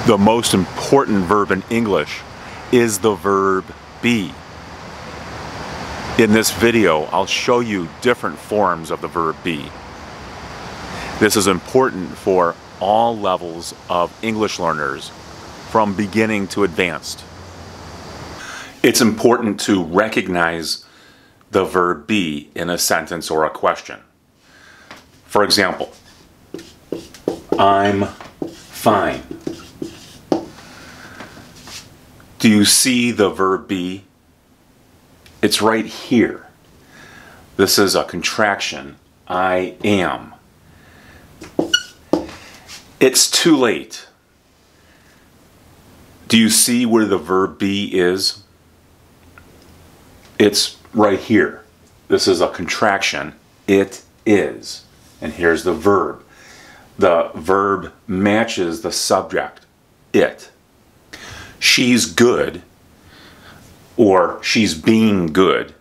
The most important verb in English is the verb be. In this video, I'll show you different forms of the verb be. This is important for all levels of English learners, from beginning to advanced. It's important to recognize the verb be in a sentence or a question. For example, I'm fine. Do you see the verb be? It's right here. This is a contraction. I am. It's too late. Do you see where the verb be is? It's right here. This is a contraction. It is. And here's the verb. The verb matches the subject, it. She's good, or she's being good.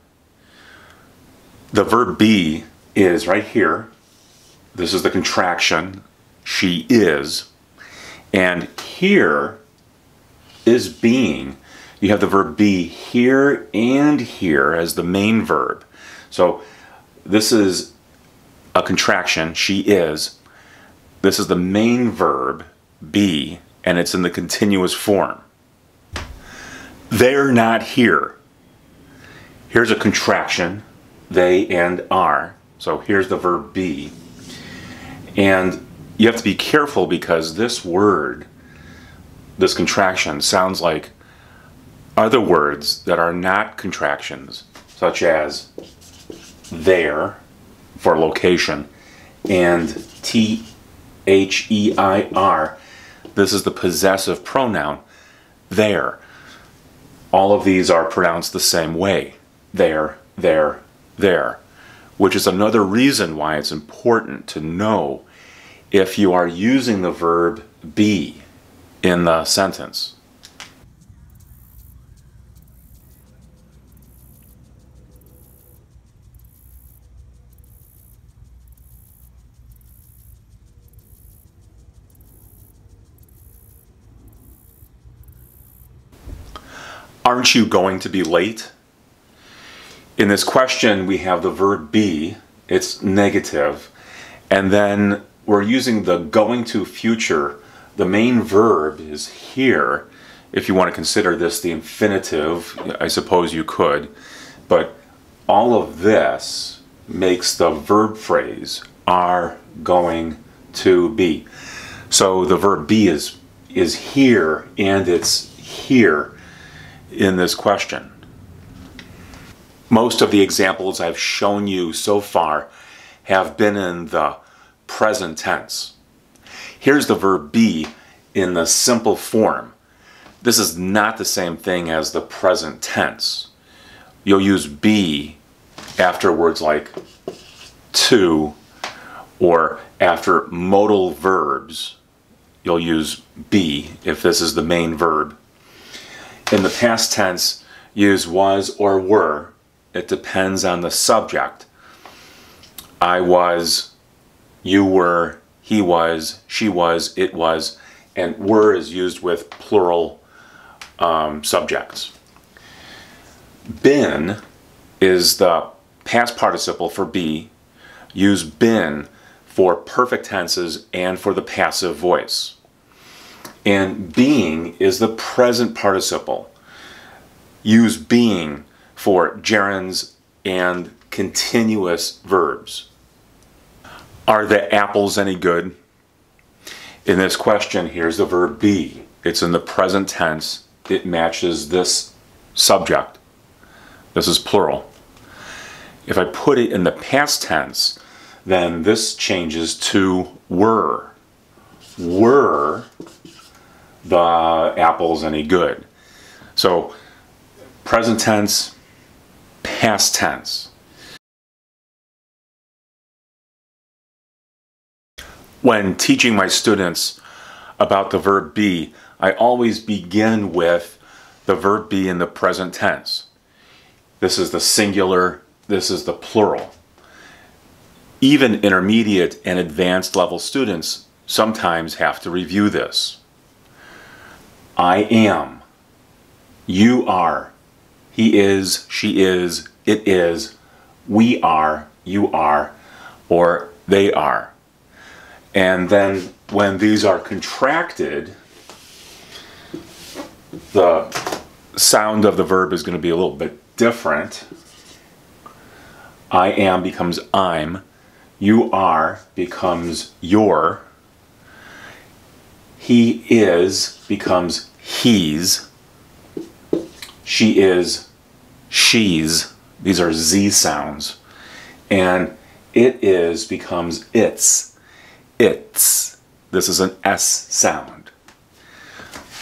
The verb be is right here. This is the contraction, she is. And here is being. You have the verb be here and here as the main verb. So this is a contraction, she is. This is the main verb, be, and it's in the continuous form. They're not here. Here's a contraction, they and are. So here's the verb be. And you have to be careful because this word, this contraction, sounds like other words that are not contractions, such as there for location and T-H-E-I-R. This is the possessive pronoun, there. All of these are pronounced the same way. There, there, there. Which is another reason why it's important to know if you are using the verb be in the sentence. Aren't you going to be late? In this question, we have the verb be, it's negative, and then we're using the going to future. The main verb is here. If you want to consider this the infinitive, I suppose you could, but all of this makes the verb phrase are going to be. So the verb be is here, and it's here in this question. Most of the examples I've shown you so far have been in the present tense. Here's the verb be in the simple form. This is not the same thing as the present tense. You'll use be after words like to, or after modal verbs. You'll use be if this is the main verb. In the past tense, use was or were. It depends on the subject. I was, you were, he was, she was, it was, and were is used with plural subjects. Been is the past participle for be. Use been for perfect tenses and for the passive voice. And being is the present participle. Use being for gerunds and continuous verbs. Are the apples any good? In this question, here's the verb be. It's in the present tense. It matches this subject. This is plural. If I put it in the past tense, then this changes to were. Were the apples any good? So present tense, past tense. When teaching my students about the verb be, I always begin with the verb be in the present tense. This is the singular, this is the plural. Even intermediate and advanced level students sometimes have to review this. I am, you are, he is, she is, it is, we are, you are, or they are. And then when these are contracted, the sound of the verb is going to be a little bit different. I am becomes I'm, you are becomes your, he is becomes he's, she is she's, these are Z sounds, and it is becomes its, this is an S sound.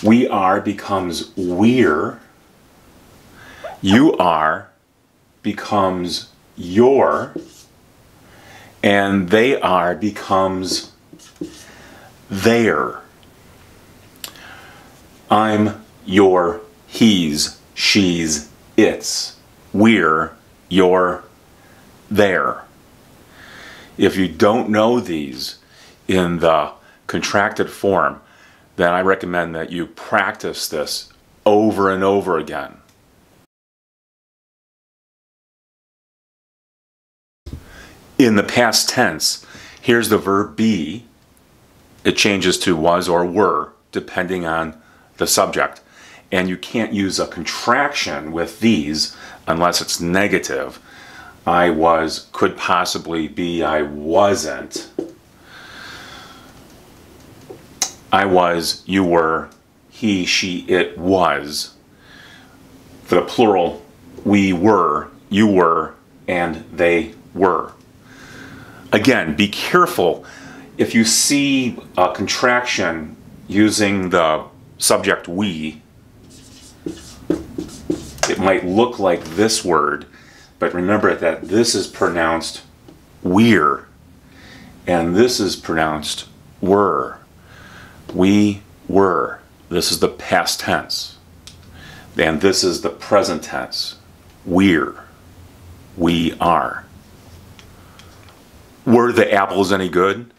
We are becomes we're, you are becomes your, and they are becomes their. I'm, your, he's, she's, it's, we're, your, their. If you don't know these in the contracted form, then I recommend that you practice this over and over again. In the past tense, here's the verb be. It changes to was or were depending on the subject. And you can't use a contraction with these unless it's negative. I was could possibly be I wasn't. I was, you were, he, she, it was. For the plural, we were, you were, and they were. Again, be careful if you see a contraction using the subject we. It might look like this word, but remember that this is pronounced we're, and this is pronounced were. We were. This is the past tense. And this is the present tense. We're. We are. Were the apples any good?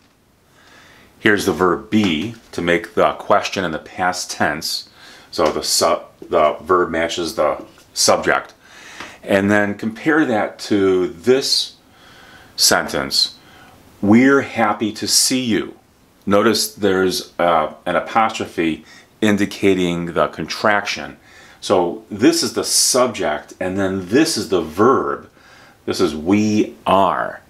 Here's the verb be to make the question in the past tense. So the verb matches the subject. And then compare that to this sentence. We're happy to see you. Notice there's an apostrophe indicating the contraction. So this is the subject, and then this is the verb. This is we are.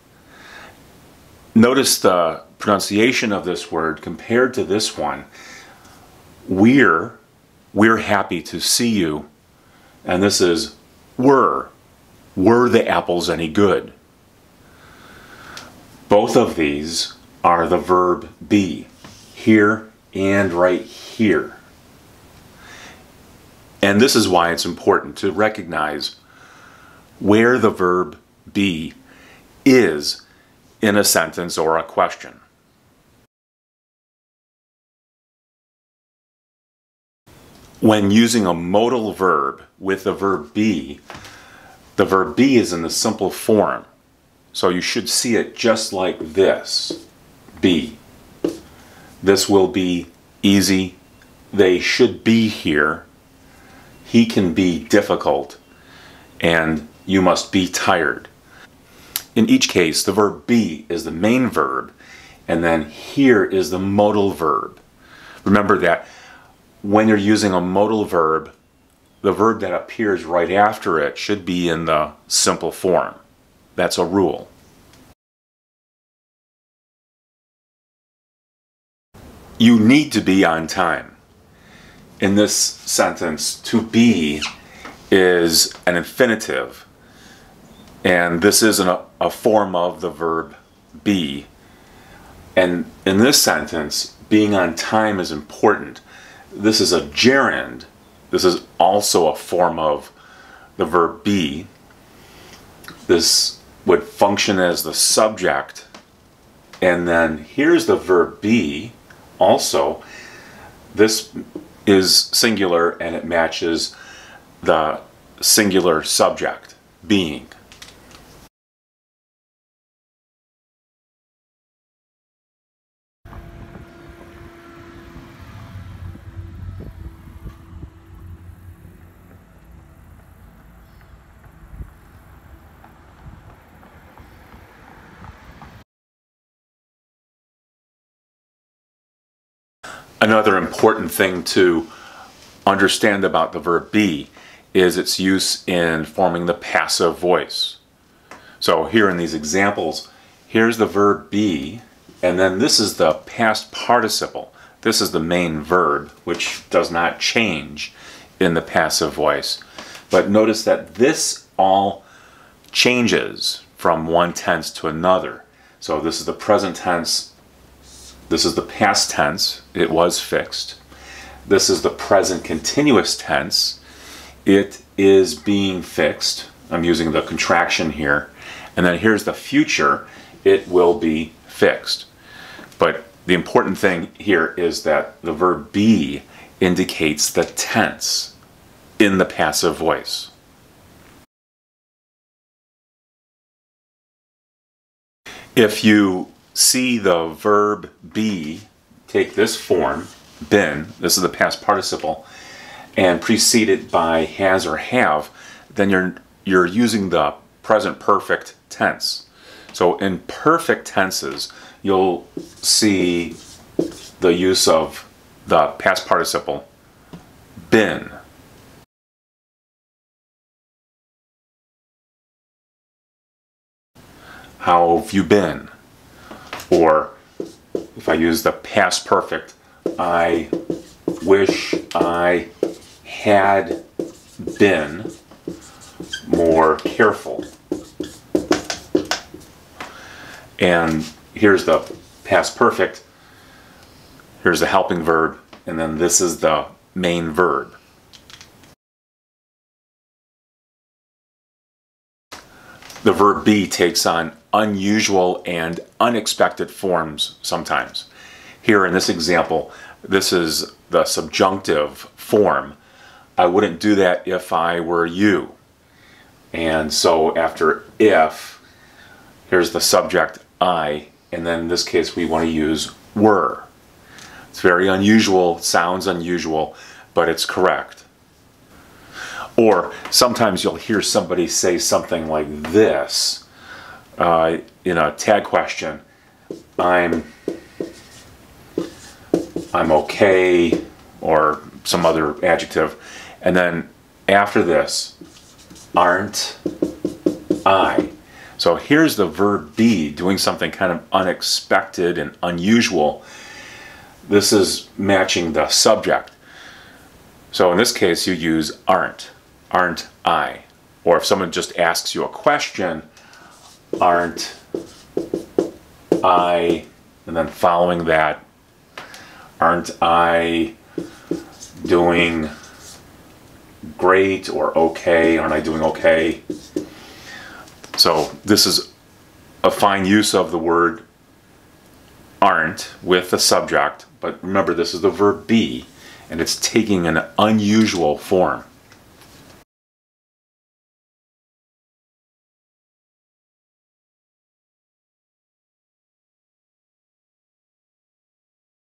Notice the pronunciation of this word compared to this one. We're happy to see you. And this is were. Were the apples any good? Both of these are the verb be, here and right here. And this is why it's important to recognize where the verb be is in a sentence or a question. When using a modal verb with the verb be is in the simple form. So you should see it just like this. Be. This will be easy. They should be here. He can be difficult. And you must be tired. In each case, the verb be is the main verb, and then here is the modal verb. Remember that when you're using a modal verb, the verb that appears right after it should be in the simple form. That's a rule. You need to be on time. In this sentence, to be is an infinitive, and this isn't a form of the verb be. And in this sentence, being on time is important. This is a gerund. This is also a form of the verb be. This would function as the subject. And then here's the verb be also. This is singular and it matches the singular subject, being. Another important thing to understand about the verb be is its use in forming the passive voice. So here in these examples, here's the verb be, and then this is the past participle. This is the main verb, which does not change in the passive voice. But notice that this all changes from one tense to another. So this is the present tense, this is the past tense, it was fixed. This is the present continuous tense, it is being fixed. I'm using the contraction here. And then here's the future, it will be fixed. But the important thing here is that the verb be indicates the tense in the passive voice. If you see the verb be take this form, been, this is the past participle, and preceded by has or have, then you're using the present perfect tense. So in perfect tenses, you'll see the use of the past participle, been. How have you been? Or if I use the past perfect, I wish I had been more careful. And here's the past perfect, here's the helping verb, and then this is the main verb. The verb be takes on unusual and unexpected forms sometimes. Here in this example, this is the subjunctive form. I wouldn't do that if I were you. And so after if, here's the subject I, and then in this case we want to use were. It's very unusual, sounds unusual, but it's correct. Or sometimes you'll hear somebody say something like this in a tag question. I'm okay, or some other adjective. And then after this, aren't I? So here's the verb be doing something kind of unexpected and unusual. This is matching the subject. So in this case, you use aren't I? Or if someone just asks you a question, aren't I, and then following that, aren't I doing great or okay? Aren't I doing okay? So this is a fine use of the word aren't with the subject, but remember this is the verb be, and it's taking an unusual form.